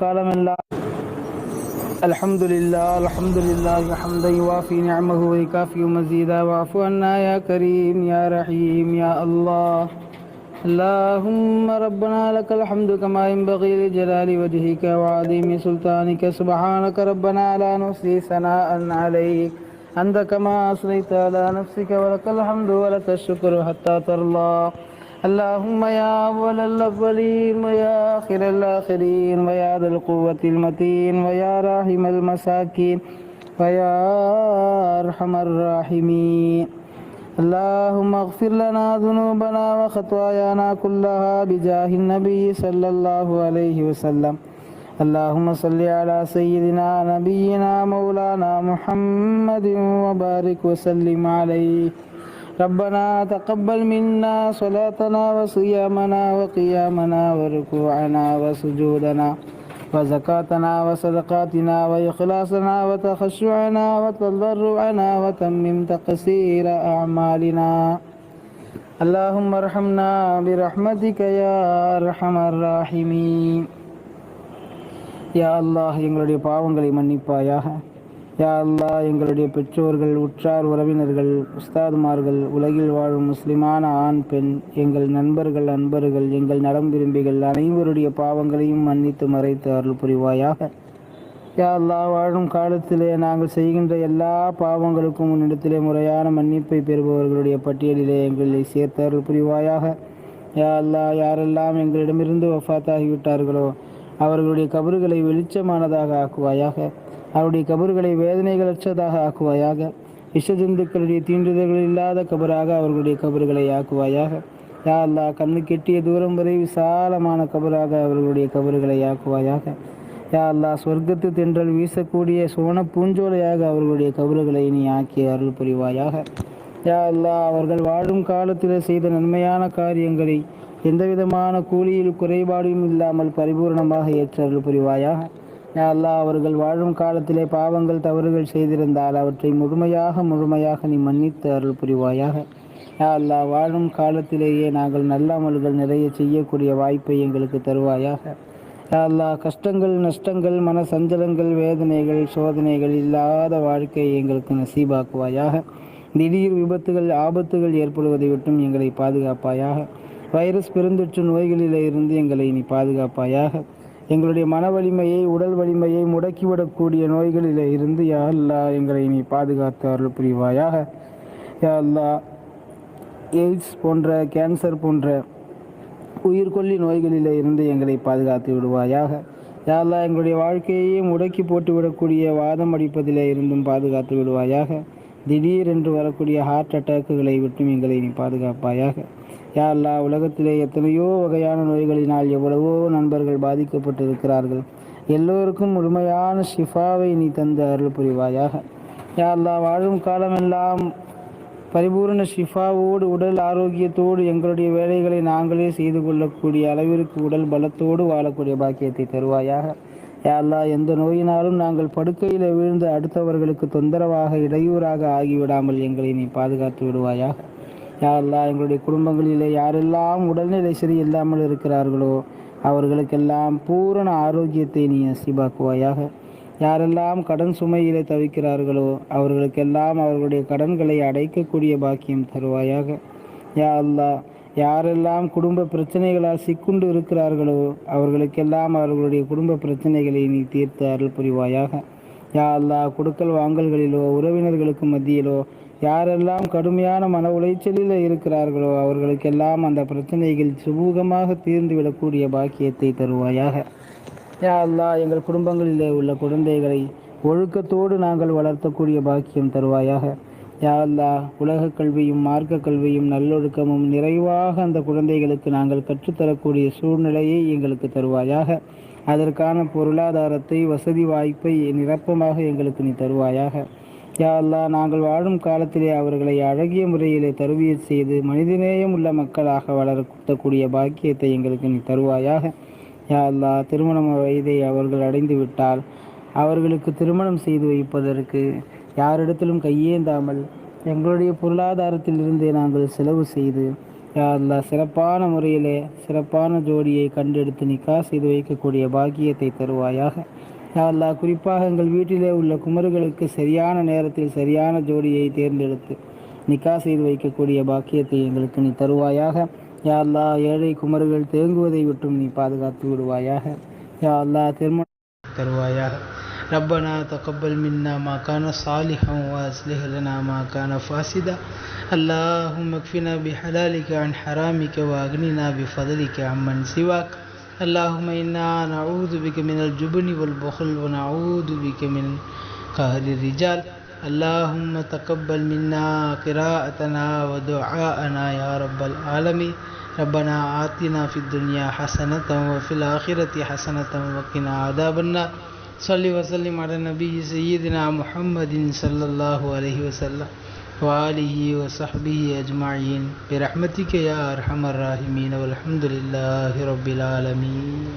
காலமெல்லாம் அல்ஹம்துலில்லாஹ் ஹம்தன் யுவாஃபி நிஅமஹு வ யுகாஃபி மஸீதா வஅஃபு அன்னா யா கரீம் யா ரஹீம் யா அல்லாஹ் اللهم ربنا لك الحمد كما ينبغي لجلال وجهك وعظيم سلطانك سبحانك ربنا لا نحصي ثناء عليك أنت كما أثنيت على نفسك ولك الحمد ولك الشكر حتى ترضى اللهم يا أول الأولين ويا آخر الآخرين ويا ذا القوة المتين ويا راحم المساكين ويا أرحم الراحمين اللهم اغفر لنا ذنوبنا وخطايانا كلها بجاه النبي صلى الله عليه وسلم اللهم صل على سيدنا نبينا مولانا محمد وبارك وسلم عليه ربنا تقبل منا صلاتنا وصيامنا وقيامنا وركوعنا وسجودنا وزكاتنا وصدقاتنا وإخلاصنا وتخشعنا وتضرعنا وتمم تقصير أعمالنا اللهم ارحمنا برحمتك يا أرحم الراحمين யா அல்லாஹ் எங்களுடைய பாவங்களை மன்னிப்பாயாக. யா அல்லாஹ் எங்களுடைய பெற்றோர்கள், உற்றார் உறவினர்கள், உஸ்தாதுமார்கள், உலகில் வாழும் முஸ்லிமான ஆண் பெண், எங்கள் நண்பர்கள், அன்பர்கள், எங்கள் நலம் விரும்பிகள் அனைவருடைய பாவங்களையும் மன்னித்து மறைத்து அருள் புரிவாயாக. யா அல்லாஹ் வாழும் காலத்திலே நாங்கள் செய்கின்ற எல்லா பாவங்களுக்கும் உன்னிடத்திலே முறையான மன்னிப்பை பெறுபவர்களுடைய பட்டியலிலே எங்களை சேர்த்து அருள் புரிவாயாக. யா அல்லாஹ் யாரெல்லாம் எங்களிடமிருந்து வஃபாத்தாகிவிட்டார்களோ அவர்களுடைய கபறுகளை வெளிச்சமானதாக ஆக்குவாயாக. அவருடைய கபறுகளை வேதனைகளற்றதாக ஆக்குவாயாக. விஷஜந்துக்களுடைய தீண்டுதல்கள் இல்லாத கபராக அவர்களுடைய கபறுகளை ஆக்குவாயாக. யா அல்லாஹ் கண்ணு கெட்டிய தூரம் வரை விசாலமான கபராக அவர்களுடைய கபறுகளை ஆக்குவாயாக. யா அல்லாஹ் சொர்க்கத்து தென்றல் வீசக்கூடிய சுவன பூஞ்சோலையாக அவர்களுடைய கபறுகளை நீ ஆக்கி அருள் புரிவாயாக. யா அல்லாஹ் அவர்கள் வாழும் காலத்தில் செய்த நன்மையான காரியங்களை எந்தவிதமான கூலியில் குறைபாடும் இல்லாமல் பரிபூர்ணமாக ஏற்று அருள் புரிவாயாக. யா அல்லாஹ் அவர்கள் வாழும் காலத்திலே பாவங்கள் தவறுகள் செய்திருந்தால் அவற்றை முழுமையாக நீ மன்னித்து அருள் புரிவாயாக. யா அல்லாஹ் வாழும் காலத்திலேயே நாங்கள் நல்ல அமல்கள் நிறைய செய்யக்கூடிய வாய்ப்பை எங்களுக்கு தருவாயாக. யா அல்லாஹ் கஷ்டங்கள், நஷ்டங்கள், மன சஞ்சலங்கள், வேதனைகள், சோதனைகள் இல்லாத வாழ்க்கையை எங்களுக்கு நசீபாக்குவாயாக. திடீர் விபத்துகள், ஆபத்துகள் ஏற்படுவதை விட்டும் எங்களை பாதுகாப்பாயாக. வைரஸ் பெருந்தொற்று நோய்களில் இருந்து எங்களை நீ பாதுகாப்பாயாக. எங்களுடைய மன வலிமையை, உடல் வலிமையை முடக்கிவிடக்கூடிய நோய்களில் இருந்து யா அல்லாஹ் எங்களை நீ பாதுகாத்து அருள் புரிவாயாக. யா அல்லாஹ் எய்ட்ஸ் போன்ற, கேன்சர் போன்ற உயிர்கொல்லி நோய்களில் இருந்து எங்களை பாதுகாத்து விடுவாயாக. யா அல்லாஹ் எங்களுடைய வாழ்க்கையை முடக்கி போட்டு விடக்கூடிய வாதம் அடிப்பதில் இருந்தும் பாதுகாத்து விடுவாயாக. திடீரென்று வரக்கூடிய ஹார்ட் அட்டாக்குகளை விட்டும் எங்களை நீ பாதுகாப்பாயாக. யா அல்லாஹ் உலகத்திலே எத்தனையோ வகையான நோய்களினால் எவ்வளவோ நண்பர்கள் பாதிக்கப்பட்டிருக்கிறார்கள். எல்லோருக்கும் முழுமையான ஷிஃபாவை நீ தந்து அருள் புரிவாயாக. யா அல்லாஹ் வாழும் காலமெல்லாம் பரிபூர்ண ஷிஃபாவோடு, உடல் ஆரோக்கியத்தோடு எங்களுடைய வேலைகளை நாங்களே செய்து கொள்ளக்கூடிய அளவிற்கு உடல் பலத்தோடு வாழக்கூடிய பாக்கியத்தை தருவாயாக. யா அல்லாஹ் எந்த நோயினாலும் நாங்கள் படுக்கையில் விழுந்து அடுத்தவர்களுக்கு தொந்தரவாக, இடையூறாக ஆகிவிடாமல் எங்களை நீ பாதுகாத்து விடுவாயாக. யா அல்லாஹ் எங்களுடைய குடும்பங்களிலே யாரெல்லாம் உடல்நிலை சரியில்லாமல் இருக்கிறார்களோ அவர்களுக்கெல்லாம் பூரண ஆரோக்கியத்தை நீ நசீபாக்குவாயாக. யாரெல்லாம் கடன் சுமையிலே தவிக்கிறார்களோ அவர்களுக்கெல்லாம் அவர்களுடைய கடன்களை அடைக்கக்கூடிய பாக்கியம் தருவாயாக. யா அல்லாஹ் யாரெல்லாம் குடும்ப பிரச்சனைகளால் சிக்குண்டு இருக்கிறார்களோ அவர்களுக்கெல்லாம் அவர்களுடைய குடும்ப பிரச்சனைகளை நீ தீர்த்து அருள் புரிவாயாக. யா அல்லாஹ் கொடுக்கல் வாங்கல்களிலோ உறவினர்களுக்கு மத்தியிலோ யாரெல்லாம் கடுமையான மன உளைச்சலில் இருக்கிறார்களோ அவர்களுக்கெல்லாம் அந்த பிரச்சனைகள் சுமூகமாக தீர்ந்துவிடக்கூடிய பாக்கியத்தை தருவாயாக. யா அல்லாஹ் எங்கள் குடும்பங்களிலே உள்ள குழந்தைகளை ஒழுக்கத்தோடு நாங்கள் வளர்த்தக்கூடிய பாக்கியம் தருவாயாக. யா அல்லாஹ் உலக கல்வியும் மார்க்க கல்வியும் நல்லொழுக்கமும் நிறைவாக அந்த குழந்தைகளுக்கு நாங்கள் கற்றுத்தரக்கூடிய சூழ்நிலையை எங்களுக்கு தருவாயாக. அதற்கான பொருளாதாரத்தை, வசதி வாய்ப்பை நிரப்பமாக எங்களுக்கு நீ தருவாயாக. யா அல்லாஹ் நாங்கள் வாழும் காலத்திலே அவர்களை அழகிய முறையிலே தருவியத் செய்து மனிதநேயம் உள்ள மக்களாக வளர்த்தக்கூடிய பாக்கியத்தை எங்களுக்கு நீ தருவாயாக. யா அல்லாஹ் திருமண வயதை அவர்கள் அடைந்து விட்டால் அவர்களுக்கு திருமணம் செய்து வைப்பதற்கு யாரிடத்திலும் கையேந்தாமல் எங்களுடைய பொருளாதாரத்திலிருந்தே நாங்கள் செலவு செய்து யா அல்லாஹ் சிறப்பான முறையிலே சிறப்பான ஜோடியை கண்டெடுத்து நிக்கா செய்து வைக்கக்கூடிய பாக்கியத்தை தருவாயாக. யா அல்லாஹ் குறிப்பாக எங்கள் வீட்டிலே உள்ள குமர்களுக்கு சரியான நேரத்தில் சரியான ஜோடியை தேர்ந்தெடுத்து நிக்கா செய்து வைக்கக்கூடிய பாக்கியத்தை எங்களுக்கு நீ தருவாயாக. யா அல்லாஹ் ஏழை குமர்கள் தேங்குவதை விட்டும் நீ பாதுகாத்து விடுவாயாக. யா அல்லாஹ் திருமணம் தருவாயாக. ربنا تقبل منا ما كان صالحا وأصلح لنا ما كان فاسدا اللهم اكفنا بحلالك عن حرامك وأغننا بفضلك عمن سواك اللهم إنا نعوذ بك من الجبن والبخل ونعوذ بك من قهر الرجال اللهم تقبل منا قراءتنا ودعاءنا يا رب العالمين ربنا آتنا في الدنيا حسنة وفي الآخرة حسنة وقنا عذاب النار صل وسلم على نبي سيدنا محمد صلى الله عليه وسلم وآله وصحبه أجمعين برحمتك يا أرحم الراحمين والحمد لله رب العالمين.